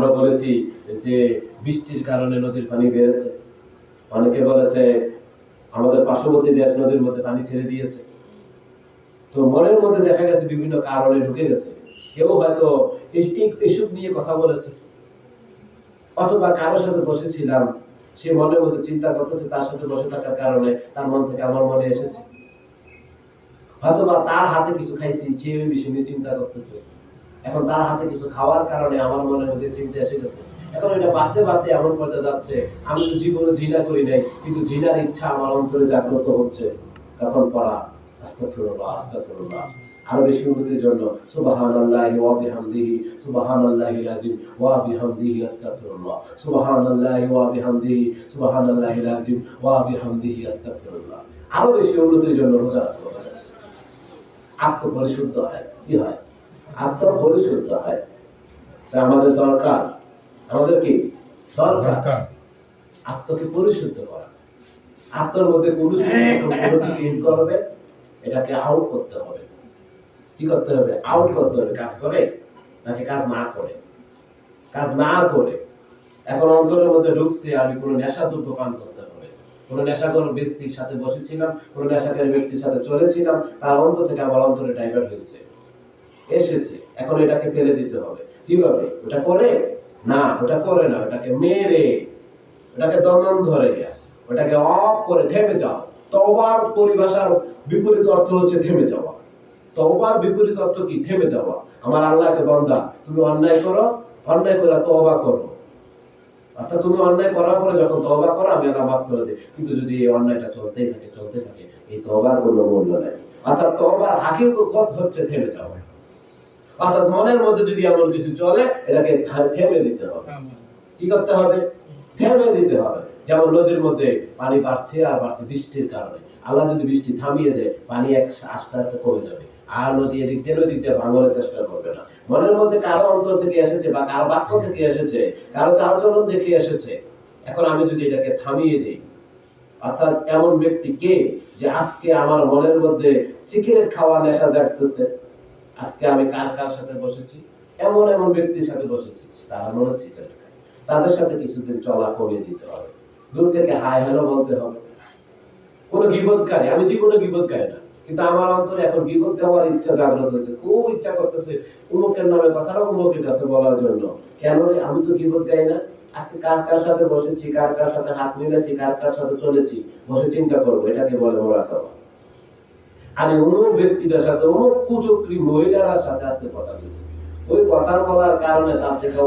আমরা বলেছি যে বৃষ্টির কারণে নদীর পানি বেড়েছে, অনেকে বলেছে আমাদের পার্শ্ববর্তী দেশ নদীর মধ্যে পানি ছেড়ে দিয়েছে। তো মনের মধ্যে দেখা গেছে বিভিন্ন কারণে ঢুকে গেছে। কেউ হয়তো এসব নিয়ে কথা বলেছে, অথবা কারোর সাথে বসেছিলাম, সে মনের মধ্যে চিন্তা করতেছে, তার সাথে বসে থাকার কারণে তার মন থেকে আমার মনে এসেছে, অথবা তার হাতে কিছু খাইছি, সে ওই বিষয় নিয়ে চিন্তা করতেছে। এখন তার হাতে কিছু খাওয়ার কারণে আমার মনের মধ্যে চিন্তা এসে গেছে। এখন এটা বাড়তে বাড়তে এমন পর্যায়ে যাচ্ছে, আমি তো জীবনে জিনা করি নাই, কিন্তু জিনার ইচ্ছা আমার অন্তরে জাগ্রত হচ্ছে। তখন পড়া আস্তাগফিরুল্লাহ আস্তাগফিরুল্লাহ, আরো বেশি উন্নতির জন্য সুবহানাল্লাহি ওয়া বিহামদিহি সুবহানাল্লাহিল আযীম ওয়া বিহামদিহি আস্তাগফিরুল্লাহ, সুবহানাল্লাহি ওয়া বিহামদিহি সুবহানাল্লাহিল আযীম ওয়া বিহামদিহি আস্তাগফিরুল্লাহ। আরো বেশি উন্নতির জন্য রোজা রাখতে হবে। আত্মপরিশুদ্ধ হয়, কি হয়? আত্মপরিশুদ্ধ হয়। আমাদের দরকার, আমাদের কি দরকার? আত্মকে পরিশুদ্ধ করা। আত্মার মধ্যে কোনো কিছু করবে, এটাকে আউট করতে হবে। কি করতে হবে? আউট করতে হবে। কাজ করে নাকি কাজ না করে? কাজ না করে এখন অন্তরের মধ্যে ঢুকছে, আমি কোনো নেশা দ্রব্য পান করতে হবে, কোনো নেশাখোর ব্যক্তির সাথে বসেছিলাম, কোনো নেশাকারী ব্যক্তির সাথে চলেছিলাম, তার অন্তর থেকে আমার অন্তরে ডাইভার্ট হয়েছে, এসেছে। এখন এটাকে ফেলে দিতে হবে। কিভাবে? ওটা করে না, ওটা করে না, ওটাকে মেরে, ওটাকে দমন ধরে, ওটাকে অফ করে থেমে যাও। তওবার পরিভাষার বিপরীত অর্থ হচ্ছে থেমে যাওয়া। তওবার বিপরীত অর্থ কি? থেমে যাওয়া। আমার আল্লাহকে বান্দা, তুমি অন্যায় করো, অন্যায় করে তওবা করো। অর্থাৎ তুমি অন্যায় করার পরে যখন তওবা করো, আমি আল্লাহ মাফ করে দিই। কিন্তু যদি এই অন্যায়টা চলতেই থাকে, এই তওবার কোনো মূল্য নাই। অর্থাৎ তওবার হাকিকত হচ্ছে থেমে যাওয়া। অর্থাৎ মনের মধ্যে যদি এমন কিছু চলে, এটাকে থেমে দিতে হবে। কি করতে হবে? থেমে দিতে হবে। যেমন নদীর মধ্যে পানি বাড়ছে আর বাড়ছে বৃষ্টির কারণে। আল্লাহ যদি বৃষ্টি থামিয়ে দেয়, পানি আস্তে আস্তে কমে যাবে, আর নদী এদিক দিয়ে ভাঙানোর চেষ্টা করবে না। মনের মধ্যে কারো অন্তর থেকে এসেছে, বা কারো বাক্য থেকে এসেছে, কারো চালচলন দেখে এসেছে। এখন আমি যদি এটাকে থামিয়ে দিই, অর্থাৎ এমন ব্যক্তি কে যে আজকে আমার মনের মধ্যে সিগারেট খাওয়ার নেশা জাগতেছে, আজকে আমি কার কার সাথে বসেছি, এমন এমন ব্যক্তির সাথে বসেছি, তারা মনে সিগারেট খায়, তাদের সাথে কিছুদিন চলা কমিয়ে দিতে হবে। দূর থেকে হাই হ্যালো বলতে হবে। কোনো গীবতকারী, আমি জীবনে গীবত গাই না, কিন্তু আমার অন্তরে এখন গীবত দেওয়ার ইচ্ছা জাগ্রত হয়েছে, খুব ইচ্ছা করতেছে উমুকের নামে কথাটা উমুকের কাছে বলার জন্য। কেন? আমি তো গীবত গাই না, আজকে কার কার সাথে বসেছি, কার কার সাথে হাত মিলেছি, কার কার সাথে চলেছি, বসে চিন্তা করবো। এটাকে বলে মোরাকাবা। আমি অমুক ব্যক্তিটার সাথে, অমুক কুচক্রী মহিলার সাথে আজকে কথা বলছি, ওই কথার বলার কারণে তার থেকে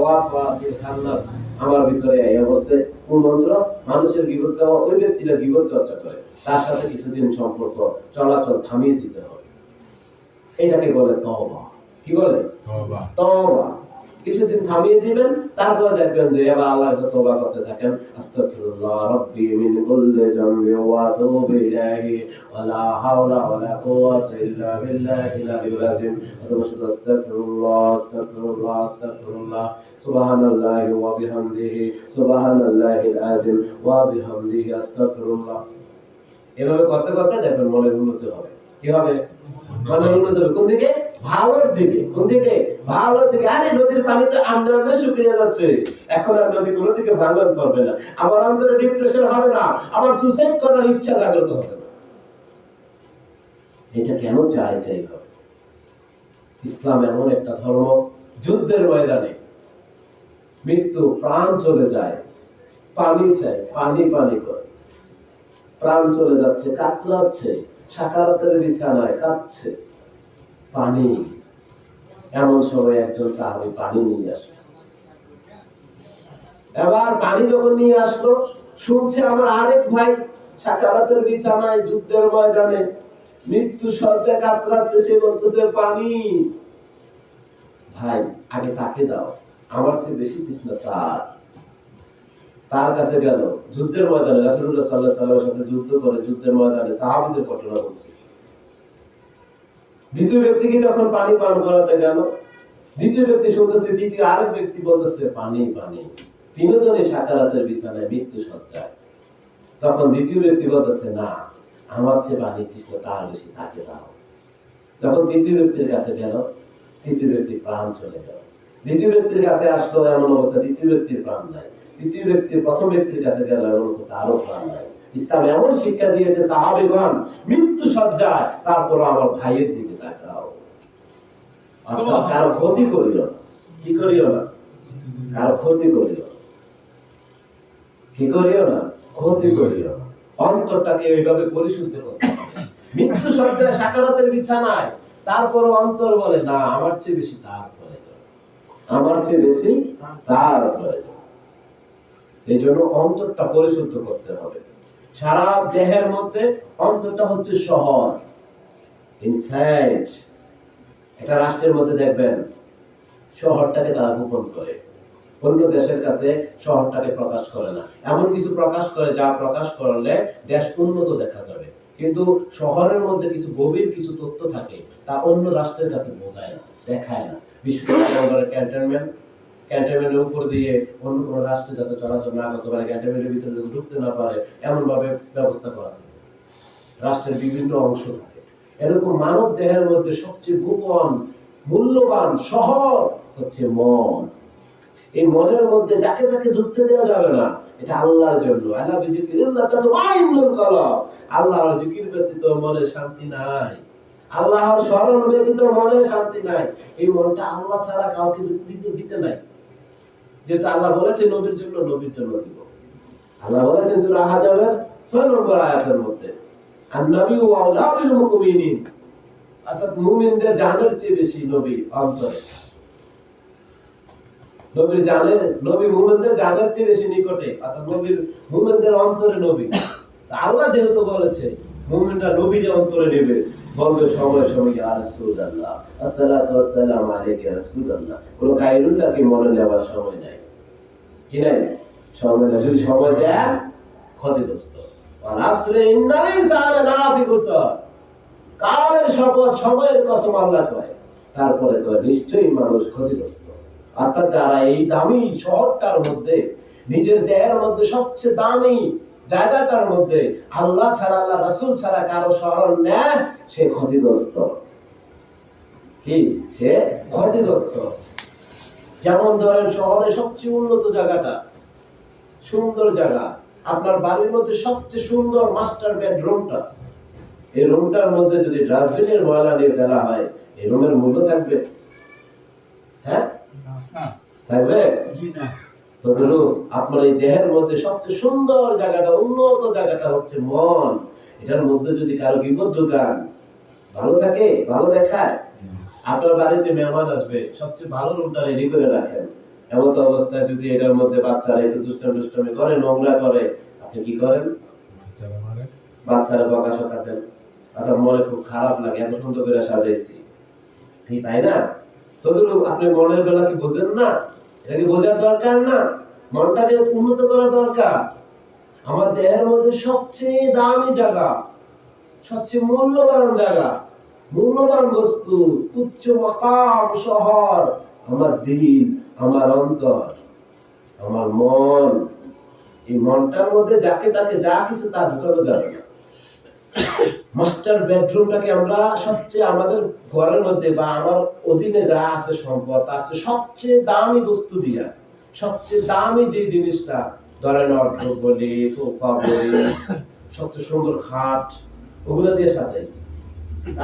আমার ভিতরে এই অবস্থায় কুমন্ত্র, মানুষের গীবত দেওয়া, ওই ব্যক্তিটা গীবত চর্চা করে, তার সাথে কিছুদিন সম্পর্ক চলাচল থামিয়ে দিতে হবে। এটাকে বলে তওবা। কি বলে? তওবা। কিছুদিন থামিয়ে দিবেন, তারপরে দেখবেন যে এবার আল্লাহর কাছে তওবা করতে থাকেন। আস্তাগফিরুল্লাহ রাব্বি মিন কুল্লি যামবি ওয়া আতুবু ইলাইহি ওয়া লা হাওলা ওয়া লা কুওয়াতা ইল্লা বিল্লাহিল আলিয়্যিল আযীম। অথবা শুধু আস্তাগফিরুল্লাহ আস্তাগফিরুল্লাহ আস্তাগফিরুল্লাহ সুবহানাল্লাহি ওয়া বিহামদিহি সুবহানাল্লাহিল আযীম ওয়া বিহামদিহি আস্তাগফিরুল্লাহ। এভাবে করতে করতে দেখবেন মনের উন্নতি হবে। কি হবে? মনের উন্নতি হবে। কোন দিকে? ভালোর দিকে। কোন দিকে? ভালোর দিকে। আরে নদীর পানি তো আমনে আমনে শুকিয়ে যাচ্ছে, এখন আর নদী কোনো দিকে ভাঙন করবে না, আমার অন্তরে ডিপ্রেশন হবে না, আমার সুসাইড করার ইচ্ছা জাগ্রত হবে না। এটা কেন চাই হবে? ইসলাম এমন একটা ধর্ম, যুদ্ধের ময়দানে মৃত্যু, প্রাণ চলে যায়, পানি চাই, পানি পানি করে, প্রাণ চলে যাচ্ছে, কাতরাচ্ছে, সাকারাতের বিছানায় কাঁদছে, পানি। এমন সময় একজন সাহাবী পানি নিয়ে আসলো। এবার পানি যখন নিয়ে আসলো, শুনছে আমার আরেক ভাই সাকারাতের বিছানায়, যুদ্ধের ময়দানে মৃত্যু শয্যায় কাতরাচ্ছে, সে বলতেছে পানি। ভাই আগে তাকে দাও, আমার চেয়ে বেশি তৃষ্ণা তার কাছে গেল। যুদ্ধের ময়দানে রাসূলুল্লাহ সাল্লাল্লাহু আলাইহি ওয়াসাল্লামের সাথে যুদ্ধ করে, যুদ্ধের ময়দানে সাহাবীদের ঘটনা বলছে। দ্বিতীয় ব্যক্তিকে যখন পানি পান করাতে গেল, দ্বিতীয় ব্যক্তি শুনতেছে, তৃতীয় আরেক ব্যক্তি বলতেছে পানি পানি। তিনজনে সাকারাতের বিছানায়, মৃত্যু শয্যায়। তখন দ্বিতীয় ব্যক্তি বলতেছে না, আমার চেয়ে পানি তৃষ্ণা তার বেশি, তাকে দাও। যখন তৃতীয় ব্যক্তির কাছে গেল, তৃতীয় ব্যক্তি প্রাণ চলে গেল। দ্বিতীয় ব্যক্তির কাছে আসলো এমন অবস্থা দ্বিতীয় ব্যক্তির প্রাণ নাই, তৃতীয় ব্যক্তির প্রথম ব্যক্তির কাছে গেল এমন অবস্থা তারও প্রাণ নাই। ইসলাম এমন শিক্ষা দিয়েছে সাহাবীগণ মৃত্যু সজ্জায় তারপর আমার ভাইয়ের দিকে তাকাও, অর্থাৎ কারো ক্ষতি করিও না। কি করিও না? কারো ক্ষতি করিও না। কি করিও না? ক্ষতি করিও না। অন্তরটাকে এইভাবে পরিশুদ্ধ করতে হবে। মৃত্যু সজ্জায় সাকারাতের বিছানায় তারপর অন্তর বলে না আমার চেয়ে বেশি তার প্রয়োজন, আমার চেয়ে বেশি তার প্রয়োজন। এই জন্য অন্তরটা পরিশুদ্ধ করতে হবে। সারা দেহের মধ্যে অন্তরটা হচ্ছে শহর, ইনসাইড। একটা রাষ্ট্রের মধ্যে দেখবেন শহরটাকে তারা গোপন করে, অন্য দেশের কাছে শহরটাকে প্রকাশ করে না। এমন কিছু প্রকাশ করে যা প্রকাশ করলে দেশ উন্নত দেখা যাবে, কিন্তু শহরের মধ্যে কিছু গভীর কিছু তথ্য থাকে তা অন্য রাষ্ট্রের কাছে বোঝায় না, দেখায় না। বিশেষ করে ক্যান্টনমেন্টের উপর দিয়ে অন্য কোনো রাষ্ট্রে যাতে চলাচল না করতে পারে, ক্যান্টনমেন্টের ভিতরে যাতে ঢুকতে না পারে, এমন ভাবে ব্যবস্থা করা থাকে। রাষ্ট্রের বিভিন্ন অংশ থাকে। এরকম মানব দেহের মধ্যে সবচেয়ে গোপন মূল্যবান শহর হচ্ছে মন। এই মনের মধ্যে যাকে যাকে ঢুকতে দেওয়া যাবে না, এটা আল্লাহর জন্য। আল্লাহ বিজিকিরিল্লাহ তাতমাইন্নুল কলব, আল্লাহর জিকির ব্যতীত মনে শান্তি নাই, আল্লাহর স্মরণ ব্যতীত মনে শান্তি নাই। এই মনটা আল্লাহ ছাড়া কাউকে দিতে নাই। যেটা আল্লাহ বলেছেন নবীর জন্য দিব। আল্লাহ বলেছেন সূরা আহজাবের 6 নম্বর আয়াতের মধ্যে, আন-নবী আওলা বিল মুমিনিন, অর্থাৎ মুমিনদের জানের চেয়ে বেশি নবী অন্তরে। নবীর জানের, নবী মুমিনদের জানের চেয়ে বেশি নিকটে, অর্থাৎ নবীর মুমিনদের অন্তরে নবী। আল্লাহ যেহেতু বলেছে মুমিনরা নবীর অন্তরে নেবে, বলবে সময় সময় ইয়া রাসূলুল্লাহ, আসসালাতু ওয়াসসালামু আলাইকা ইয়া রাসূলুল্লাহ। কোন গায়রুল্লাহকে মনে নেওয়ার সময় নাই, কি নাই? সময় নাই। যদি সময় দেন ক্ষতিগ্রস্ত। ওয়াল আসরে ইন্নাল ইনসানা লাফি খুসর, কালের শপথ, সময়ের কসম আল্লাহ কয়, তারপরে কয় নিশ্চয়ই মানুষ ক্ষতিগ্রস্ত। অর্থাৎ যারা এই দামি শহরটার মধ্যে, নিজের দেহের মধ্যে সবচেয়ে দামি জায়গাটার মধ্যে আল্লাহ ছাড়া, আল্লাহ রাসূল ছাড়া কারো স্মরণ নেয়, সে ক্ষতিগ্রস্ত। কি? সে ক্ষতিগ্রস্ত। যেমন ধরেন শহরে সবচেয়ে উন্নত জায়গাটা, সুন্দর জায়গা, আপনার বাড়ির মধ্যে সবচেয়ে সুন্দর মাস্টার বেডরুমটা, এই রুমটার মধ্যে যদি ডাস্টবিনের ময়লা নিয়ে ফেলা হয়, এই রুমের মূল্য থাকবে? হ্যাঁ, থাকবে না। তো ধরুন আপনার এই দেহের মধ্যে সবচেয়ে সুন্দর জায়গাটা, উন্নত জায়গাটা হচ্ছে মন। এটার মধ্যে যদি কারো বিপদ ঢুকান, ভালো থাকে, ভালো দেখায়। আপনার বাড়িতে মেহমান আসবে, সবচেয়ে ভালো রুমটা রেডি করে রাখেন। এমন অবস্থায় যদি এটার মধ্যে বাচ্চারা একটু দুষ্টামি করে, নোংরা করে, আপনি কি করেন? বাচ্চারা বকাশকা দেন। আচ্ছা, মনে খুব খারাপ লাগে, এত সুন্দর করে সাজাইছি, ঠিক তাই না? তো ধরুন আপনি মনের বেলা কি বোঝেন না? এটা কি বোঝার দরকার না? মনটাকে উন্নত করা দরকার। আমার দেহের মধ্যে সবচেয়ে দামি জায়গা, সবচেয়ে মূল্যবান জায়গা, মূল্যবান বস্তু, উচ্চ মাকাম শহর আমার দিল, আমার অন্তর, আমার মন। এই মনটার মধ্যে যাকে তাকে যা কিছু তা ঢুকানো যাবে না। মাস্টার বেডরুমটাকে আমরা সবচেয়ে আমাদের ঘরের মধ্যে বা আমার অধীনে যা আছে সম্পদ, তার সবচেয়ে দামি বস্তু দিয়া, সবচেয়ে দামি যে জিনিসটা, ধরেন ওয়ার্ডরোব বলি, সোফা বলি, সবচেয়ে সুন্দর খাট, ওগুলো দিয়ে সাজাই।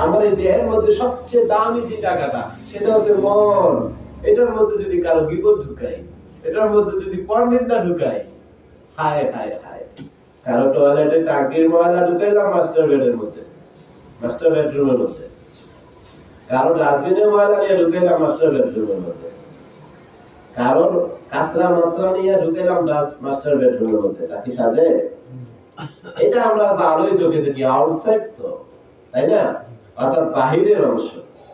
আমার এই দেহের মধ্যে সবচেয়ে দামি যে জায়গাটা, সেটা হচ্ছে মন। এটার মধ্যে যদি কারো বিপদ ঢুকাই, এটার মধ্যে যদি পরনিন্দা ঢুকাই, হায় হায় হায়। কারো টয়লেটে টাঙ্কির ময়লা ঢুকাইলাম মাস্টার বেডের মধ্যে, মাস্টার বেডরুমের মধ্যে। কারো ডাস্টবিনের ময়লা নিয়ে ঢুকাইলাম মাস্টার বেডরুমের মধ্যে। কারো কাঁচরা মাছরা নিয়ে ঢুকাইলাম মাস্টার বেডরুমের মধ্যে। তা কি সাজে? এটা আমরা ভালোই চোখে দেখি, আউটসাইড তো, তাই না? অর্থাৎ বাহিরের অংশ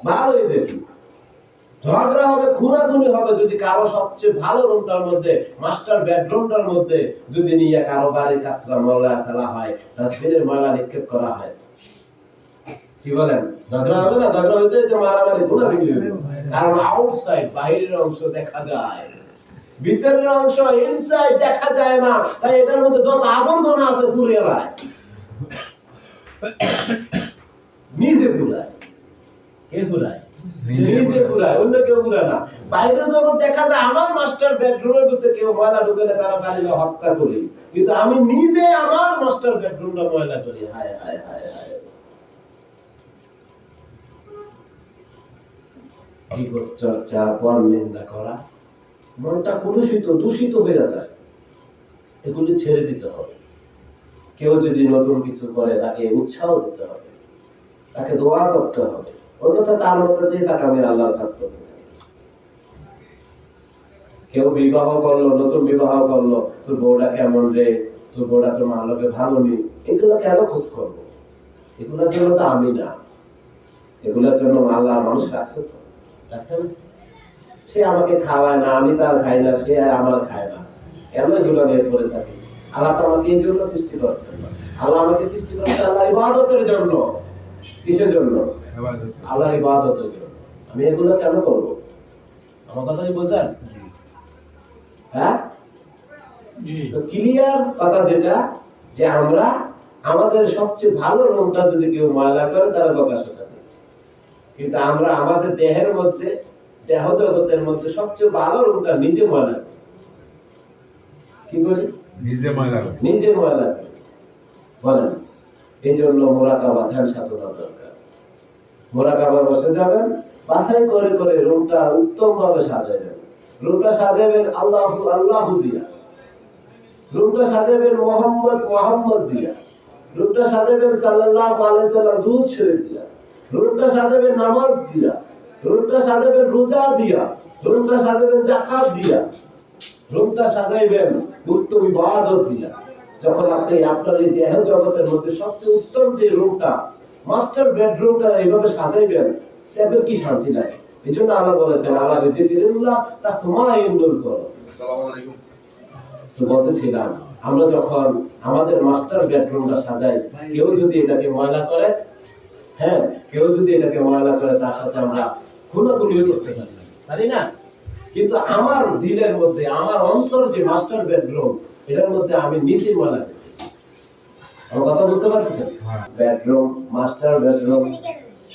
ভালোই দেখি। ঝগড়া হবে, খুনাখুনি হবে যদি কারো সবচেয়ে ভালো রুমটার মধ্যে, মাস্টার বেডরুমটার মধ্যে যদি নিয়ে কারো বাড়ির কাঁচরা ময়লা ফেলা হয়, ডাস্টবিনের ময়লা নিক্ষেপ করা হয়। কি বলেন? ঝগড়া হবে না? ঝগড়া হইতে হইতে মারামারি, খুনাখুনি হবে। কারণ আউটসাইড, বাহিরের অংশ দেখা যায়, ভিতরের অংশ ইনসাইড দেখা যায় না। তাই এটার মধ্যে যত আবর্জনা আছে ফুরিয়ে যায়, নিজে ফুরায়। কে ফুরায়? নিজে ঘুরায়, অন্য কেউ ঘুরায় না। বাইরে যখন দেখা যায় আমার মাস্টার বেডরুমের ভিতরে কেউ ময়লা ঢুকেলে তারা পালিয়ে হত্যা করি, কিন্তু আমি নিজে আমার মাস্টার বেডরুমটা ময়লা করি। হায় হায় হায় হায়, বিপদ চর্চা, পর নিন্দা করা, মনটা কলুষিত দূষিত হয়ে যায়। এগুলি ছেড়ে দিতে হবে। কেউ যদি নতুন কিছু করে তাকে উৎসাহ দিতে হবে, তাকে দোয়া করতে হবে, অন্যথা তার মধ্যে দিয়ে তাকে আমি আল্লাহর কাজ করতে থাকি। কেউ বিবাহ করলো, নতুন বিবাহ করলো, তোর বউটা কেমন রে, তোর বউটা তোর মার লোকে ভালো নেই, এগুলো কেন খোঁজ করবো? এগুলোর জন্য তো আমি না, এগুলোর জন্য আল্লাহ মানুষ রাখছে তো, রাখছেন। সে আমাকে খাওয়ায় না, আমি তার খাই না, সে আমার খায় না, কেন এগুলো নিয়ে পড়ে থাকি? আল্লাহ তো আমাকে এই জন্য সৃষ্টি করছেন না। আল্লাহ আমাকে সৃষ্টি করছে আল্লাহর ইবাদতের জন্য। কিসের জন্য? আল্লাহর ইবাদতের জন্য। আমি এগুলো কেন করবো? আমার কথা কি বোঝেন? হ্যাঁ, তো ক্লিয়ার কথা যেটা, যে আমরা আমাদের সবচেয়ে ভালো রুমটা যদি কেউ ময়লা করে তারা প্রকাশ করে, কিন্তু আমরা আমাদের দেহের মধ্যে, দেহ জগতের মধ্যে সবচেয়ে ভালো রুমটা নিজে ময়লা করি। কি করি? নিজে ময়লা করি, নিজে ময়লা করি। বলেন, এই জন্য মুরাকাবা, ধ্যান সাধনা দরকার। মুরাকাবা বসে যাবেন, বাছাই করে করে রুমটা উত্তম ভাবে সাজাবেন। রুমটা সাজাবেন আল্লাহু আল্লাহু দিয়া, রুমটা সাজাবেন মুহাম্মদ মুহাম্মদ দিয়া, রুমটা সাজাবেন সাল্লাল্লাহু আলাইহি সাল্লাম দুরূদ শরীফ দিয়া, রুমটা সাজাবেন নামাজ দিয়া, রুমটা সাজাবেন রোজা দিয়া, রুমটা সাজাবেন যাকাত দিয়া, রুমটা সাজাইবেন উত্তম ইবাদত দিয়া। যখন আপনি আপনার এই দেহ জগতের মধ্যে সবচেয়ে উত্তম যে রুমটা, মাস্টার বেডরুমটা এইভাবে সাজাইবেন, তারপর কি শান্তি লাগে। এই জন্য আল্লাহ বলেছেন, আল্লাহ যিকিরুল্লাহ তাতমাইন্নুল কলব। আসসালামু আলাইকুম। তো বলতেছিলাম, আমরা যখন আমাদের মাস্টার বেডরুমটা সাজাই, কেউ যদি এটাকে ময়লা করে, হ্যাঁ, কেউ যদি এটাকে ময়লা করে, তার সাথে আমরা খুনাখুনিও করতে পারি না। কিন্তু আমার দিলের মধ্যে, আমার অন্তর যে মাস্টার বেডরুম, এটার মধ্যে আমি নিজে ময়লা করতেছি। আমার কথা বুঝতে পারছেন? বেডরুম, মাস্টার বেডরুম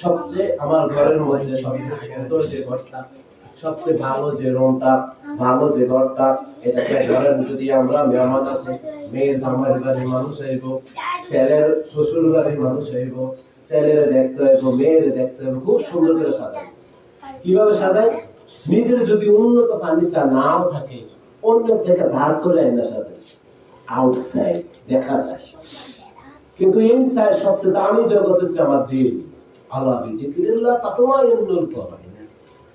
সবচেয়ে আমার ঘরের মধ্যে সবচেয়ে সুন্দর যে ঘরটা, সবচেয়ে ভালো যে রুমটা, ভালো যে ঘরটা, এটাকে ঘরের যদি আমরা মেহমান আসে, মেয়ের জামাই বাড়ির মানুষ আইব, ছেলের শ্বশুর বাড়ির মানুষ আইব, ছেলেরে দেখতে হইব, মেয়েরে দেখতে হইব, খুব সুন্দর করে সাজাই। কিভাবে সাজাই? নিজের যদি উন্নত ফার্নিচার নাও থাকে, অন্য থেকে ধার করে আইনা সাজাই। আউটসাইড দেখা যায়, কিন্তু ইনসাইড সবচেয়ে দামি জগৎ হচ্ছে আমার দিল। আল্লাহ যিকিরুল্লাহ তাতমাইন্নুল কলব,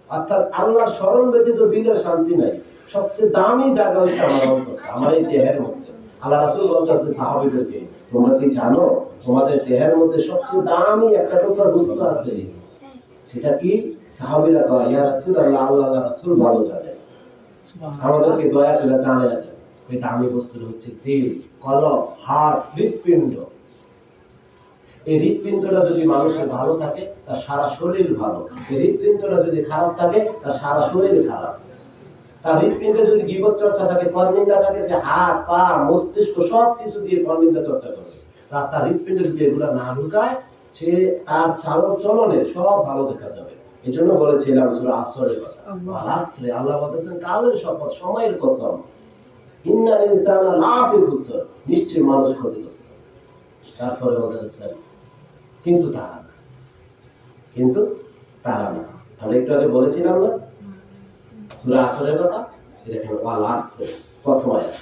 অর্থাৎ আল্লাহর স্মরণ ব্যতীত দিলের শান্তি নাই। সবচেয়ে দামি জায়গা হচ্ছে আমার অন্তর, আমার এই দেহের মধ্যে। আল্লাহ রাসূল বলতেছে সাহাবীদেরকে, তোমরা কি জানো তোমাদের দেহের মধ্যে সবচেয়ে দামি একটা টুকরা বস্তু আছে? সেটা কি? সাহাবীরা কয়, ইয়া রাসূলুল্লাহ, আল্লাহর রাসূল ভালো জানেন, আমাদেরকে দয়া করে জানিয়ে দেন। এই দামি বস্তুটা হচ্ছে দিল, কলব, হার্ট, হৃৎপিণ্ড। এই হৃৎপিণ্ডটা যদি মানুষের ভালো থাকে, তার সারা শরীর ভালো। এই হৃৎপিণ্ডটা যদি খারাপ থাকে, তার সারা শরীর খারাপ। তার হৃৎপিণ্ডে যদি গীবত চর্চা থাকে, পরনিন্দা থাকে, যে হাত পা মস্তিষ্ক সবকিছু দিয়ে পরনিন্দা চর্চা করে, তার হৃৎপিণ্ডে যদি এগুলা না ঢুকায়, সে তার চালন চলনে সব ভালো দেখা যাবে। এই জন্য বলেছিলাম সূরা আসরের কথা, আসরে আল্লাহ বলতেছেন কালের শপথ, সময়ের কসম, ইন্নাল ইনসানা লাফি খুসর, নিশ্চয়ই মানুষ ক্ষতিগ্রস্ত। তারপরে বলতেছেন কিন্তু তারা না, কিন্তু তারা না। আমরা একটু আগে বলেছিলাম না সূরা আসরের কথা, দেখেন ওয়াল আসর প্রথম আয়াত।